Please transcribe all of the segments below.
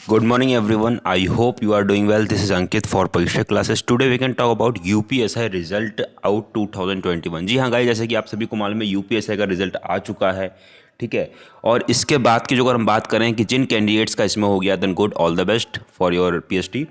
Good morning everyone. I hope you are doing well. This is Ankit for परीक्षा classes. Today we can talk about UPSI result out 2021. जी हाँ guys, जैसे कि आप सभी को मालूम है UPSI का रिजल्ट आ चुका है, ठीक है। और इसके बाद की जो अगर हम बात करें कि जिन कैंडिडेट्स का इसमें हो गया then good, all the best for your PhD।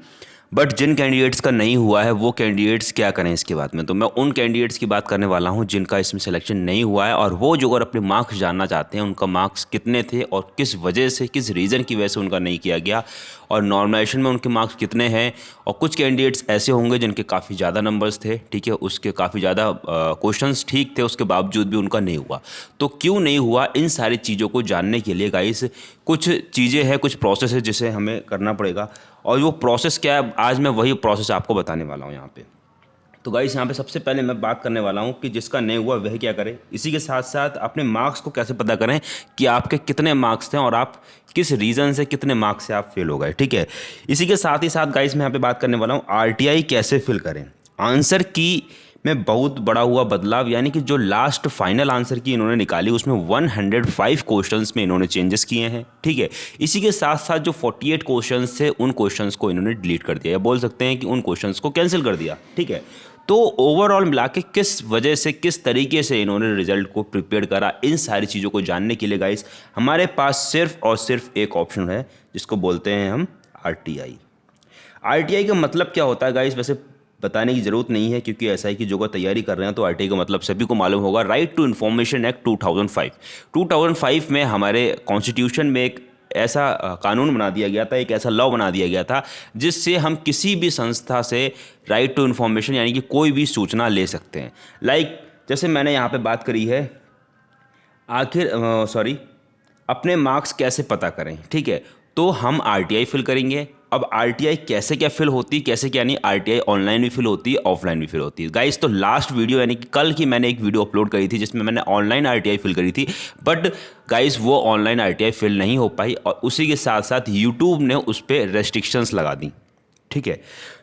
But जिन कैंडिडेट्स का नहीं हुआ है वो कैंडिडेट्स क्या करें इसके बाद में, तो मैं उन कैंडिडेट्स की बात करने वाला हूं जिनका इसमें सिलेक्शन नहीं हुआ है, और वो जो अगर अपने मार्क्स जानना चाहते हैं उनका मार्क्स कितने थे और किस वजह से, किस रीज़न की वजह से उनका नहीं किया गया, और नॉर्मलाइजेशन में उनके मार्क्स कितने हैं। और कुछ कैंडिडेट्स ऐसे होंगे जिनके काफ़ी ज़्यादा नंबर्स थे, ठीक है, उसके काफ़ी ज़्यादा क्वेश्चंस ठीक थे, उसके बावजूद भी उनका नहीं हुआ। तो क्यों नहीं हुआ, इन सारी चीज़ों को जानने के लिए गाइस कुछ चीज़ें हैं, कुछ प्रोसेस है जिसे हमें करना पड़ेगा। और वो प्रोसेस क्या है, आज मैं वही प्रोसेस आपको बताने वाला हूँ यहाँ पे। तो गाइस यहाँ पे सबसे पहले मैं बात करने वाला हूँ कि जिसका नहीं हुआ वह क्या करे। इसी के साथ साथ अपने मार्क्स को कैसे पता करें कि आपके कितने मार्क्स थे और आप किस रीज़न से कितने मार्क्स से आप फेल हो गए, ठीक है। इसी के साथ ही साथ गाइस मैं यहाँ पे बात करने वाला हूँ RTI कैसे फिल करें। आंसर की में बहुत बड़ा हुआ बदलाव, यानी कि जो लास्ट फाइनल आंसर की इन्होंने निकाली उसमें 105 क्वेश्चंस में इन्होंने चेंजेस किए हैं, ठीक है। इसी के साथ साथ जो 48 क्वेश्चंस थे उन क्वेश्चंस को इन्होंने डिलीट कर दिया, या बोल सकते हैं कि उन क्वेश्चंस को कैंसिल कर दिया, ठीक है। तो ओवरऑल मिला के किस वजह से, किस तरीके से इन्होंने रिजल्ट को प्रिपेयर करा, इन सारी चीज़ों को जानने के लिए गाइस हमारे पास सिर्फ और सिर्फ एक ऑप्शन है जिसको बोलते हैं हम RTI। RTI का मतलब क्या होता है गाइस, वैसे बताने की ज़रूरत नहीं है क्योंकि SI की जो का तैयारी कर रहे हैं तो RTI का मतलब सभी को मालूम होगा। Right to Information Act 2005। 2005 में हमारे कॉन्स्टिट्यूशन में एक ऐसा कानून बना दिया गया था, एक ऐसा लॉ बना दिया गया था जिससे हम किसी भी संस्था से राइट टू इन्फॉर्मेशन यानी कि कोई भी सूचना ले सकते हैं। लाइक जैसे मैंने यहाँ पे बात करी है, अपने मार्क्स कैसे पता करें, ठीक है। तो हम RTI फिल करेंगे। अब RTI कैसे क्या फिल होती है, कैसे क्या नहीं, RTI ऑनलाइन भी फिल होती है, ऑफलाइन भी फिल होती है गाइस। तो लास्ट वीडियो यानी कि कल की मैंने एक वीडियो अपलोड करी थी जिसमें मैंने ऑनलाइन RTI फिल करी थी, बट गाइस वो ऑनलाइन RTI फिल नहीं हो पाई, और उसी के साथ साथ यूट्यूब ने उस पर रेस्ट्रिक्शंस लगा दी, ठीक है।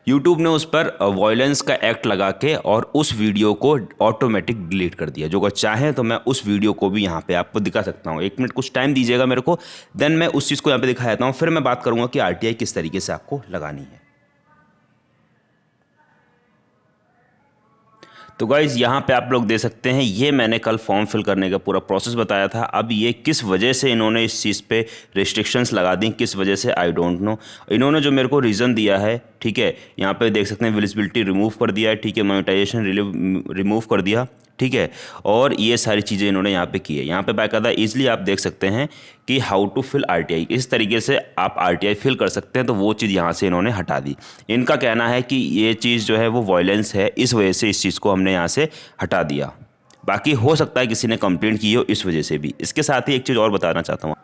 यूट्यूब ने उस पर वॉयलेंस का एक्ट लगा के और उस वीडियो को ऑटोमेटिक डिलीट कर दिया। जो अगर चाहें तो मैं उस वीडियो को भी यहाँ पे आपको दिखा सकता हूँ। 1 मिनट कुछ टाइम दीजिएगा मेरे को, देन मैं उस चीज़ को यहाँ पे दिखा देता हूँ, फिर मैं बात करूँगा कि RTI किस तरीके से आपको लगानी है। तो गाइज़ यहाँ पे आप लोग दे सकते हैं, ये मैंने कल फॉर्म फिल करने का पूरा प्रोसेस बताया था। अब ये किस वजह से इन्होंने इस चीज़ पे रेस्ट्रिक्शंस लगा दी, किस वजह से, आई डोंट नो। इन्होंने जो मेरे को रीज़न दिया है, ठीक है, यहाँ पे देख सकते हैं, विजिबिलिटी रिमूव कर दिया है, ठीक है, मोनेटाइजेशन रिमूव कर दिया, ठीक है। और ये सारी चीज़ें इन्होंने यहाँ पे की है। यहाँ पे बाकायदा ईजिली आप देख सकते हैं कि हाउ टू फिल RTI, इस तरीके से आप RTI फिल कर सकते हैं। तो वो चीज़ यहाँ से इन्होंने हटा दी। इनका कहना है कि ये चीज़ जो है वो वॉयलेंस है, इस वजह से इस चीज़ को हमने यहाँ से हटा दिया। बाकी हो सकता है किसी ने कंप्लेंट की हो इस वजह से भी। इसके साथ ही एक चीज़ और बताना चाहता हूँ,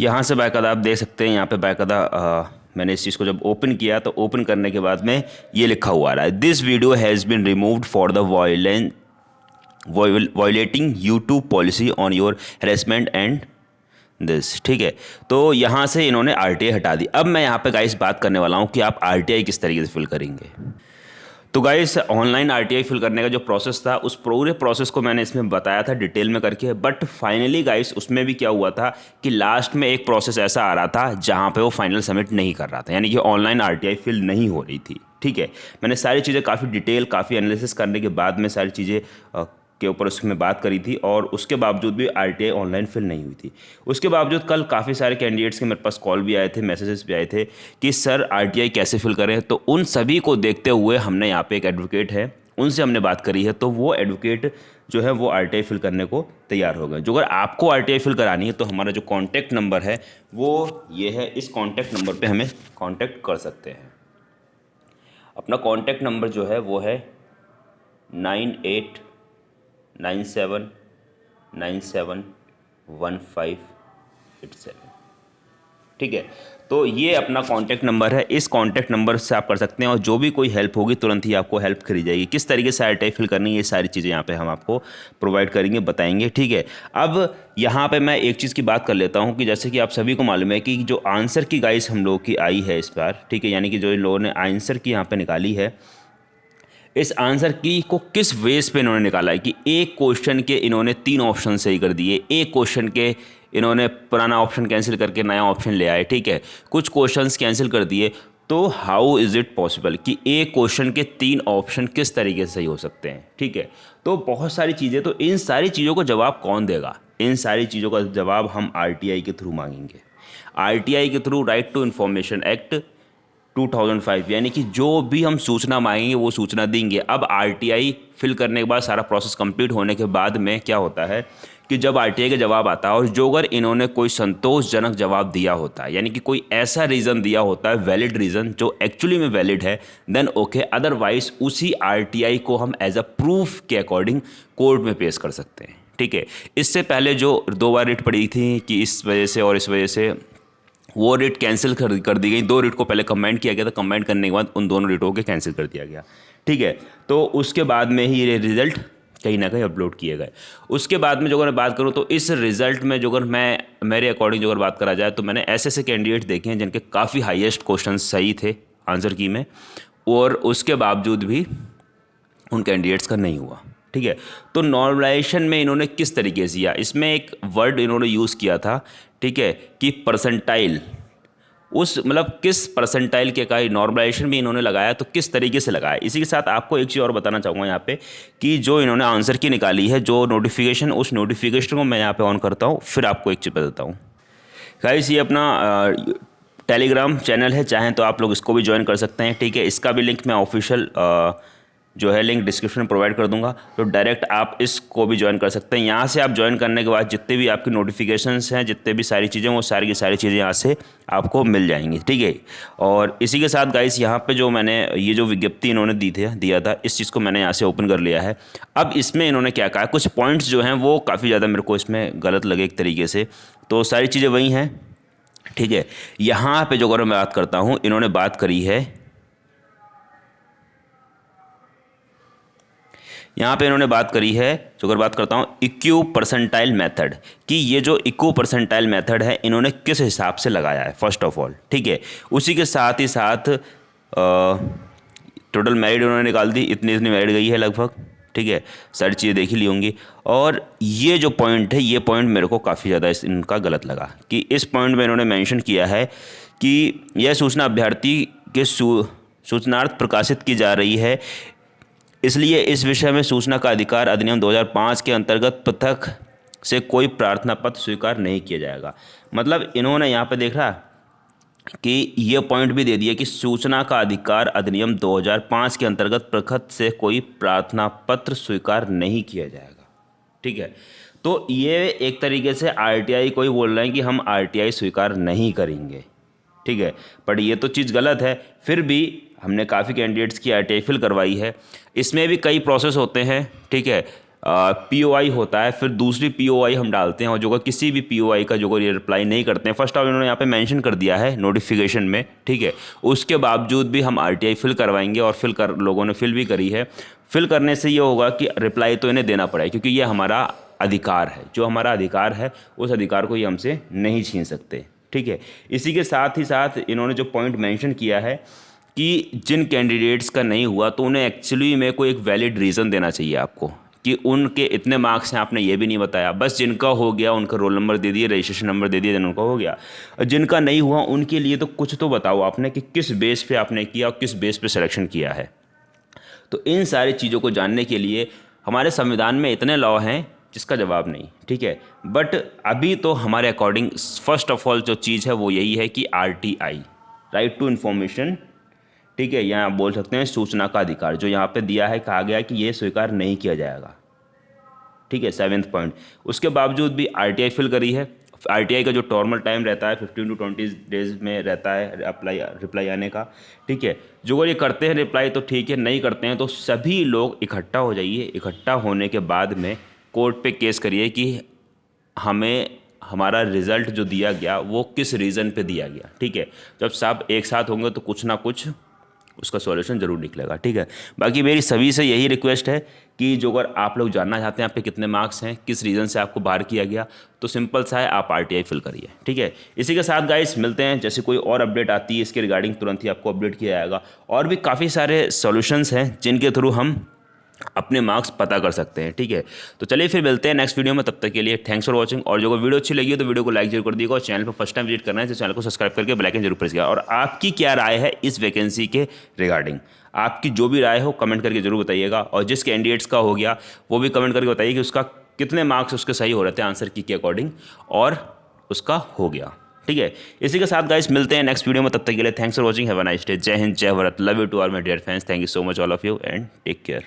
यहाँ से बाकायदा आप देख सकते हैं, यहाँ पे बाकायदा मैंने इस चीज़ को जब ओपन किया तो ओपन करने के बाद में ये लिखा हुआ आ रहा है, this video has been removed for the violating YouTube policy on your harassment and this, ठीक है। तो यहाँ से इन्होंने RTI हटा दी। अब मैं यहाँ पे गाइस बात करने वाला हूँ कि आप RTI किस तरीके से फिल करेंगे। तो गाइस ऑनलाइन RTI फिल करने का जो प्रोसेस था उस पूरे प्रोसेस को मैंने इसमें बताया था डिटेल में करके, बट फाइनली गाइस उसमें भी क्या हुआ था कि लास्ट में एक प्रोसेस ऐसा आ रहा था जहाँ पे वो फाइनल सबमिट नहीं कर रहा था, यानी कि ऑनलाइन RTI फिल नहीं हो रही थी, ठीक है। मैंने सारी चीज़ें काफ़ी डिटेल, काफ़ी एनालिसिस करने के बाद में सारी चीज़ें के ऊपर उसमें बात करी थी, और उसके बावजूद भी RTI ऑनलाइन फिल नहीं हुई थी। उसके बावजूद कल काफ़ी सारे कैंडिडेट्स के मेरे पास कॉल भी आए थे, मैसेजेस भी आए थे कि सर RTI कैसे फिल करें। तो उन सभी को देखते हुए हमने यहाँ पे एक एडवोकेट है, उनसे हमने बात करी है, तो वो एडवोकेट जो है वो RTI फिल करने को तैयार हो गए। जो अगर आपको RTI फिल करानी है तो हमारा जो कॉन्टैक्ट नंबर है वो ये है, इस कॉन्टैक्ट नंबर पर हमें कॉन्टैक्ट कर सकते हैं। अपना कॉन्टैक्ट नंबर जो है वो है 9897971587, ठीक है। तो ये अपना कॉन्टैक्ट नंबर है, इस कॉन्टैक्ट नंबर से आप कर सकते हैं, और जो भी कोई हेल्प होगी तुरंत ही आपको हेल्प करी जाएगी। किस तरीके से RTI फिल करनी है ये सारी चीज़ें यहाँ पे हम आपको प्रोवाइड करेंगे, बताएंगे, ठीक है। अब यहाँ पे मैं एक चीज़ की बात कर लेता हूँ कि जैसे कि आप सभी को मालूम है कि जो आंसर की गाइस हम लोगों की आई है इस बार, ठीक है, यानी कि जो इन लोगों ने आंसर की यहाँ पर निकाली है, इस आंसर की को किस बेस पे इन्होंने निकाला है कि एक क्वेश्चन के इन्होंने 3 ऑप्शन सही कर दिए, एक क्वेश्चन के इन्होंने पुराना ऑप्शन कैंसिल करके नया ऑप्शन ले आए, ठीक है, कुछ क्वेश्चंस कैंसिल कर दिए। तो हाउ इज़ इट पॉसिबल कि एक क्वेश्चन के 3 ऑप्शन किस तरीके से सही हो सकते हैं, ठीक है। तो बहुत सारी चीज़ें, तो इन सारी चीज़ों को जवाब कौन देगा? इन सारी चीज़ों का जवाब हम आरटीआई के थ्रू मांगेंगे। आरटीआई के through Right to Information Act 2005, यानी कि जो भी हम सूचना मांगेंगे वो सूचना देंगे। अब आरटीआई फिल करने के बाद, सारा प्रोसेस कंप्लीट होने के बाद में क्या होता है कि जब आरटीआई का जवाब आता है और जो अगर इन्होंने कोई संतोषजनक जवाब दिया होता है, यानी कि कोई ऐसा रीज़न दिया होता है, वैलिड रीज़न जो एक्चुअली में वैलिड है, देन ओके, अदरवाइज उसी आरटीआई को हम एज अ प्रूफ के अकॉर्डिंग कोर्ट में पेश कर सकते हैं, ठीक है। इससे पहले जो 2 बार रिट पड़ी थी कि इस वजह से और इस वजह से, वो रिट कैंसिल कर दी गई। 2 रिट को पहले कंबाइंड किया गया था, कंबाइंड करने के बाद उन दोनों रिटों के कैंसिल कर दिया गया, ठीक है। तो उसके बाद में ही ये रिज़ल्ट कहीं ना कहीं अपलोड किए गए। उसके बाद में जो अगर मैं बात करूँ तो इस रिज़ल्ट में जो अगर मेरे अकॉर्डिंग जो अगर बात करा जाए तो मैंने ऐसे कैंडिडेट देखे हैं जिनके काफ़ी हाईएस्ट क्वेश्चन सही थे आंसर की में, और उसके बावजूद भी उन कैंडिडेट्स का नहीं हुआ, ठीक है। तो नॉर्मलाइजेशन में इन्होंने किस तरीके से किया, इसमें एक वर्ड इन्होंने यूज़ किया था, ठीक है, कि परसेंटाइल। उस मतलब किस परसेंटाइल के का नॉर्मलाइजेशन भी इन्होंने लगाया, तो किस तरीके से लगाया। इसी के साथ आपको एक चीज़ और बताना चाहूँगा यहाँ पे कि जो इन्होंने आंसर की निकाली है, जो नोटिफिकेशन, उस नोटिफिकेशन को मैं यहाँ पे ऑन करता हूँ, फिर आपको एक चीज़ बताता हूँ। गाइस, ये अपना टेलीग्राम चैनल है, चाहें तो आप लोग इसको भी ज्वाइन कर सकते हैं, ठीक है। इसका भी लिंक मैं ऑफिशियल जो है लिंक डिस्क्रिप्शन में प्रोवाइड कर दूंगा, तो डायरेक्ट आप इसको भी ज्वाइन कर सकते हैं। यहाँ से आप ज्वाइन करने के बाद जितने भी आपकी नोटिफिकेशंस हैं, जितने भी सारी चीज़ें, वो सारी की सारी चीज़ें यहाँ से आपको मिल जाएंगी, ठीक है। और इसी के साथ गाइस, यहाँ पे जो मैंने ये जो विज्ञप्ति इन्होंने दिया था, इस चीज़ को मैंने यहाँ से ओपन कर लिया है। अब इसमें इन्होंने क्या कहा, कुछ पॉइंट्स जो हैं वो काफ़ी ज़्यादा मेरे को इसमें गलत लगे एक तरीके से, तो सारी चीज़ें वही हैं, ठीक है। यहाँ पर जो अगर मैं बात करता हूँ, इन्होंने बात करी है, यहाँ पे इन्होंने बात करी है, जो अगर बात करता हूँ इक्यू परसेंटाइल मेथड, कि ये जो इक्यू परसेंटाइल मेथड है इन्होंने किस हिसाब से लगाया है, फर्स्ट ऑफ ऑल, ठीक है। उसी के साथ ही साथ टोटल मेरिट उन्होंने निकाल दी, इतनी मेरिट गई है लगभग, ठीक है, सारी चीज़ें देख ही ली होंगी। और ये जो पॉइंट है, ये पॉइंट मेरे को काफ़ी ज़्यादा इनका गलत लगा, कि इस पॉइंट में इन्होंने मेंशन किया है कि यह सूचना अभ्यर्थी के सूचनार्थ प्रकाशित की जा रही है, इसलिए इस विषय में सूचना का अधिकार अधिनियम 2005 के अंतर्गत पृथक से कोई प्रार्थना पत्र स्वीकार नहीं किया जाएगा। मतलब इन्होंने यहाँ पे देखा कि ये पॉइंट भी दे दिया कि सूचना का अधिकार अधिनियम 2005 के अंतर्गत पृथक से कोई प्रार्थना पत्र स्वीकार नहीं किया जाएगा, ठीक है। तो ये एक तरीके से आरटीआई को ही बोल रहे हैं कि हम आरटीआई स्वीकार नहीं करेंगे, ठीक है। पर ये तो चीज़ गलत है। फिर भी हमने काफ़ी कैंडिडेट्स की आरटीआई फिल करवाई है। इसमें भी कई प्रोसेस होते हैं, ठीक है। पीओआई होता है, फिर दूसरी पीओआई हम डालते हैं, और जो किसी भी पीओआई का जो ये रिप्लाई नहीं करते हैं, फर्स्ट ऑफ इन्होंने यहाँ पे मेंशन कर दिया है नोटिफिकेशन में, ठीक है। उसके बावजूद भी हम आरटीआई फिल करवाएंगे, और लोगों ने फिल भी करी है। फिल करने से ये होगा कि रिप्लाई तो इन्हें देना पड़ेगा, क्योंकि ये हमारा अधिकार है, जो हमारा अधिकार है उस अधिकार को ये हमसे नहीं छीन सकते, ठीक है। इसी के साथ ही साथ इन्होंने जो पॉइंट मेंशन किया है कि जिन कैंडिडेट्स का नहीं हुआ, तो उन्हें एक्चुअली में कोई एक वैलिड रीज़न देना चाहिए आपको, कि उनके इतने मार्क्स हैं, आपने ये भी नहीं बताया। बस जिनका हो गया उनका रोल नंबर दे दिए, रजिस्ट्रेशन नंबर दे दिया, जिनका हो गया। जिनका नहीं हुआ उनके लिए तो कुछ तो बताओ आपने कि किस बेस पे आपने किया और किस बेस पे सिलेक्शन किया है। तो इन सारी चीज़ों को जानने के लिए हमारे संविधान में इतने लॉ हैं जिसका जवाब नहीं, ठीक है। बट अभी तो हमारे अकॉर्डिंग फर्स्ट ऑफ ऑल जो चीज़ है वो यही है कि आरटीआई, राइट टू इन्फॉर्मेशन, ठीक है, यहाँ आप बोल सकते हैं सूचना का अधिकार, जो यहाँ पे दिया है, कहा गया है कि ये स्वीकार नहीं किया जाएगा, ठीक है, 7th पॉइंट। उसके बावजूद भी आरटीआई फिल करी है। आरटीआई का जो नॉर्मल टाइम रहता है 15 to 20 डेज में रहता है रिप्लाई आने का, ठीक है। जो अगर ये करते हैं रिप्लाई तो ठीक है, नहीं करते हैं तो सभी लोग इकट्ठा हो जाइए। इकट्ठा होने के बाद में कोर्ट पे केस करिए कि हमें हमारा रिज़ल्ट जो दिया गया वो किस रीज़न पे दिया गया, ठीक है। जब सब एक साथ होंगे तो कुछ ना कुछ उसका सॉल्यूशन ज़रूर निकलेगा, ठीक है। बाकी मेरी सभी से यही रिक्वेस्ट है कि जो अगर आप लोग जानना चाहते हैं आपके कितने मार्क्स हैं, किस रीज़न से आपको बाहर किया गया, तो सिंपल सा है, आप आरटीआई फिल करिए, ठीक है। इसी के साथ गाइस मिलते हैं, जैसे कोई और अपडेट आती है इसके रिगार्डिंग तुरंत ही आपको अपडेट किया जाएगा। और भी काफ़ी सारे सॉल्यूशंस हैं जिनके थ्रू हम अपने मार्क्स पता कर सकते हैं। ठीक है, तो चलिए फिर मिलते हैं नेक्स्ट वीडियो में, तब तक के लिए थैंक्स फॉर वॉचिंग। और जो वीडियो अच्छी लगी है तो वीडियो को लाइक जरूर कर दीजिएगा, और चैनल पर फर्स्ट टाइम विजिट करना है तो चैनल को सब्सक्राइब करके बेल आइकन जरूर प्रेस किया। और आपकी क्या राय है इस वैकेंसी के रिगार्डिंग, आपकी जो भी राय हो कमेंट करके जरूर बताइएगा। और जिस कैंडिडेट्स का हो गया वो भी कमेंट करके बताइए कि उसका कितने मार्क्स उसके सही हो रहे थे आंसर की के अकॉर्डिंग, और उसका हो गया। ठीक है, इसी के साथ गाइस मिलते हैं नेक्स्ट वीडियो में, तब तक के लिए thanks for watching, have a nice day, जय हिंद, जय भारत, love you to all my dear fans, thank you so much all of you and take care.